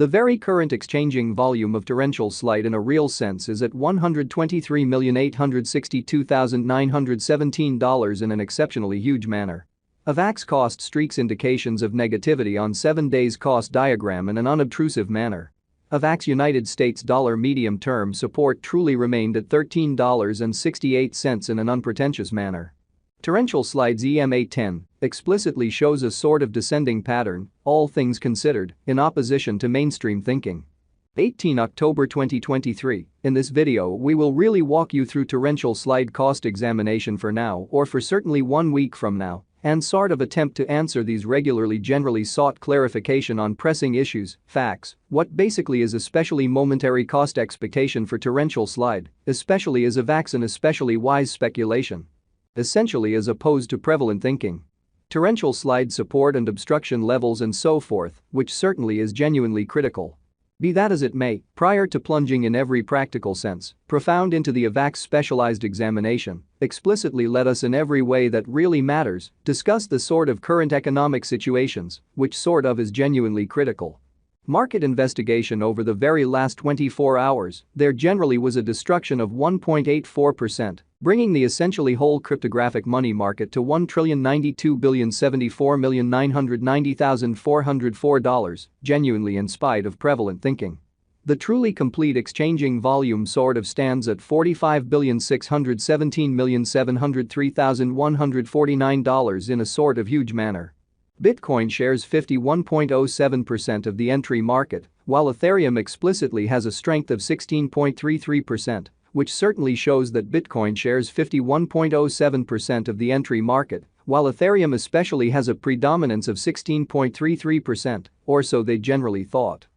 The very current exchanging volume of torrential slide in a real sense is at $123,862,917 in an exceptionally huge manner. Avax cost streaks indications of negativity on 7 days cost diagram in an unobtrusive manner. Avax United States dollar medium-term support truly remained at $13.68 in an unpretentious manner. Torrential slide's EMA10 explicitly shows a sort of descending pattern, all things considered, in opposition to mainstream thinking. 18 October 2023, in this video we will really walk you through torrential slide cost examination for now or for certainly 1 week from now, and sort of attempt to answer these regularly generally sought clarification on pressing issues, facts, what basically is especially momentary cost expectation for torrential slide, especially as Avax an especially wise speculation. Essentially as opposed to prevalent thinking. Torrential slide support and obstruction levels and so forth, which certainly is genuinely critical. Be that as it may, prior to plunging in every practical sense, profound into the Avax specialized examination, explicitly let us in every way that really matters, discuss the sort of current economic situations, which sort of is genuinely critical. Market investigation over the very last 24 hours, there generally was a destruction of 1.84%, bringing the essentially whole cryptographic money market to $1,092,074,990,404, genuinely in spite of prevalent thinking. The truly complete exchanging volume sort of stands at $45,617,703,149 in a sort of huge manner. Bitcoin shares 51.07% of the entry market, while Ethereum explicitly has a strength of 16.33%, which certainly shows that Bitcoin shares 51.07% of the entry market, while Ethereum especially has a predominance of 16.33%, or so they generally thought.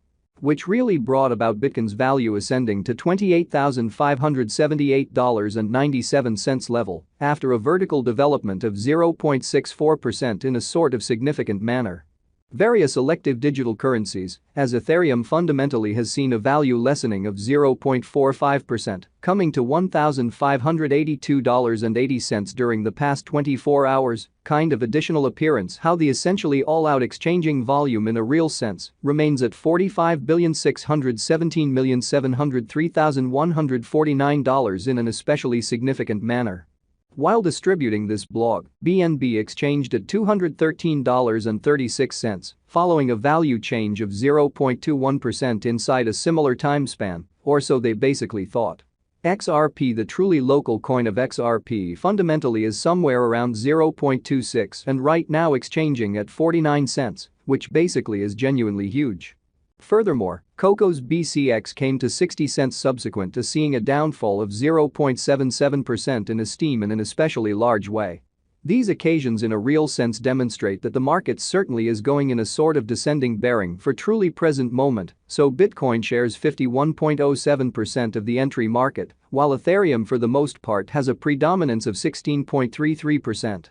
Which really brought about Bitcoin's value ascending to $28,578.97 level after a vertical development of 0.64% in a sort of significant manner. Various elective digital currencies, as Ethereum fundamentally has seen a value lessening of 0.45%, coming to $1,582.80 during the past 24 hours, kind of additional appearance how the essentially all-out exchanging volume in a real sense remains at $45,617,703,149 in an especially significant manner. While distributing this blog, BNB exchanged at $213.36, following a value change of 0.21% inside a similar time span, or so they basically thought. XRP, the truly local coin of XRP, fundamentally is somewhere around 0.26 and right now exchanging at 49 cents, which basically is genuinely huge. Furthermore, Coco's BCX came to 60 cents subsequent to seeing a downfall of 0.77% in esteem in an especially large way. These occasions in a real sense demonstrate that the market certainly is going in a sort of descending bearing for truly present moment, so Bitcoin shares 51.07% of the entry market, while Ethereum for the most part has a predominance of 16.33%.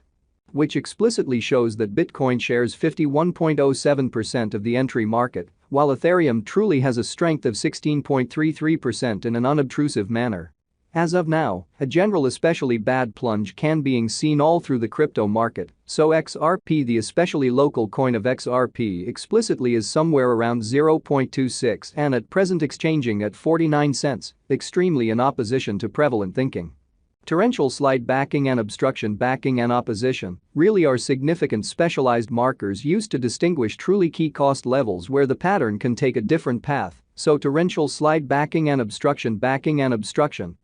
Which explicitly shows that Bitcoin shares 51.07% of the entry market, while Ethereum truly has a strength of 16.33% in an unobtrusive manner. As of now, a general especially bad plunge can being seen all through the crypto market, so XRP, the especially local coin of XRP, explicitly is somewhere around 0.26 and at present exchanging at 49 cents, extremely in opposition to prevalent thinking. Torrential slide backing and obstruction backing and opposition really are significant specialized markers used to distinguish truly key cost levels where the pattern can take a different path, so torrential slide backing and obstruction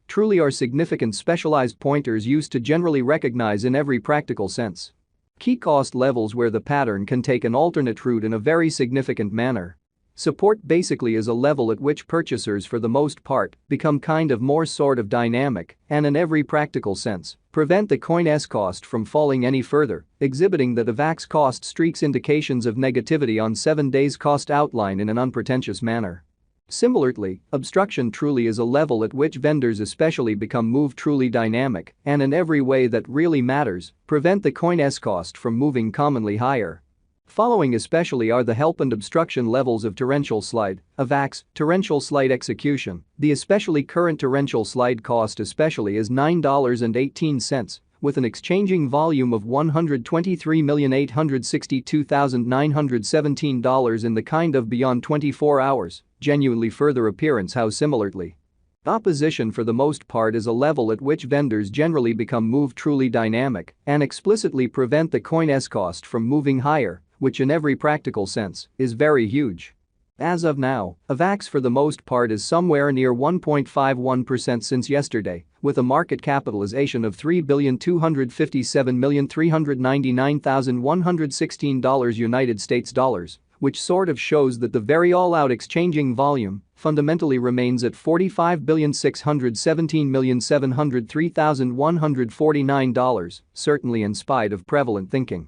truly are significant specialized pointers used to generally recognize in every practical sense. Key cost levels where the pattern can take an alternate route in a very significant manner. Support basically is a level at which purchasers for the most part become kind of more sort of dynamic and in every practical sense prevent the coin's cost from falling any further, exhibiting that Avax cost streaks indications of negativity on 7 days cost outline in an unpretentious manner. Similarly, obstruction truly is a level at which vendors especially become move truly dynamic and in every way that really matters prevent the coin's cost from moving commonly higher. Following especially are the help and obstruction levels of torrential slide, Avax, torrential slide execution, the especially current torrential slide cost especially is $9.18, with an exchanging volume of $123,862,917 in the kind of beyond 24 hours, genuinely further appearance how similarly. Opposition for the most part is a level at which vendors generally become move truly dynamic and explicitly prevent the coin's cost from moving higher, which in every practical sense is very huge. As of now, Avax for the most part is somewhere near 1.51% since yesterday, with a market capitalization of $3,257,399,116 United States dollars, which sort of shows that the very all-out exchanging volume fundamentally remains at $45,617,703,149, certainly in spite of prevalent thinking.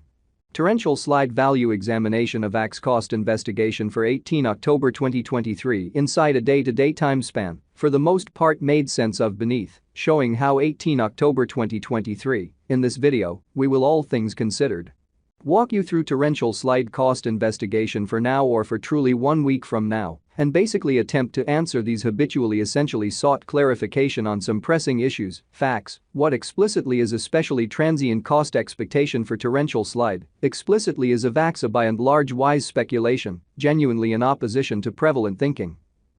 Torrential slide value examination of Avax cost investigation for 18 October 2023 inside a day-to-day time span, for the most part made sense of beneath, showing how 18 October 2023, in this video, we will all things considered. Walk you through torrential slide cost investigation for now or for truly 1 week from now, and basically attempt to answer these habitually essentially sought clarification on some pressing issues, facts, what explicitly is especially transient cost expectation for torrential slide, explicitly is Avax a by and large wise speculation, genuinely in opposition to prevalent thinking.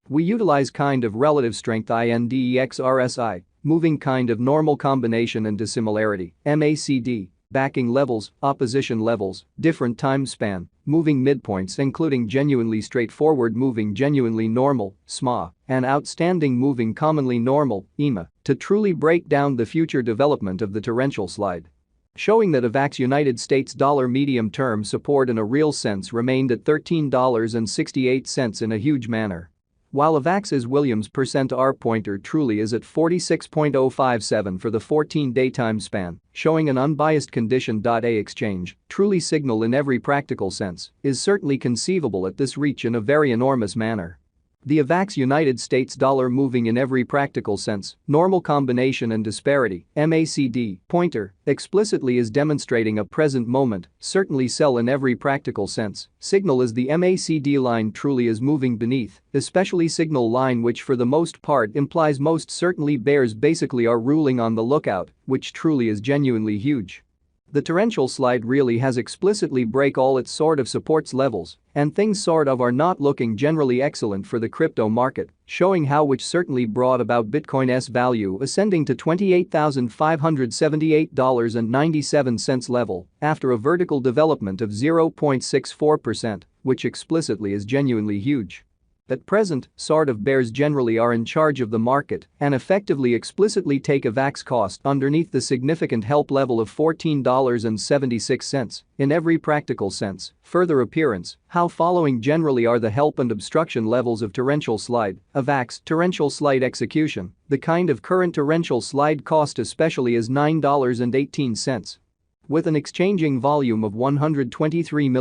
We utilize kind of relative strength index RSI, moving kind of normal combination and dissimilarity, MACD, backing levels, opposition levels, different time span, moving midpoints including genuinely straightforward moving genuinely normal, SMA, and outstanding moving commonly normal, EMA, to truly break down the future development of the torrential slide. Showing that Avax United States dollar medium-term support in a real sense remained at $13.68 in a huge manner. While Avax's Williams %R pointer truly is at 46.057 for the 14-day time span, showing an unbiased condition. A exchange, truly signal in every practical sense, is certainly conceivable at this reach in a very enormous manner. The Avax United States dollar moving in every practical sense, normal combination and disparity, MACD, pointer, explicitly is demonstrating a present moment, certainly sell in every practical sense, signal as the MACD line truly is moving beneath, especially signal line which for the most part implies most certainly bears basically are ruling on the lookout, which truly is genuinely huge. The torrential slide really has explicitly break all its sort of supports levels, and things sort of are not looking generally excellent for the crypto market, showing how which certainly brought about Bitcoin's value ascending to $28,578.97 level after a vertical development of 0.64%, which explicitly is genuinely huge. At present, sort of bears generally are in charge of the market and effectively explicitly take Avax cost underneath the significant help level of $14.76 in every practical sense. Further appearance, how following generally are the help and obstruction levels of torrential slide, Avax torrential slide execution, the kind of current torrential slide cost especially is $9.18. With an exchanging volume of 123 million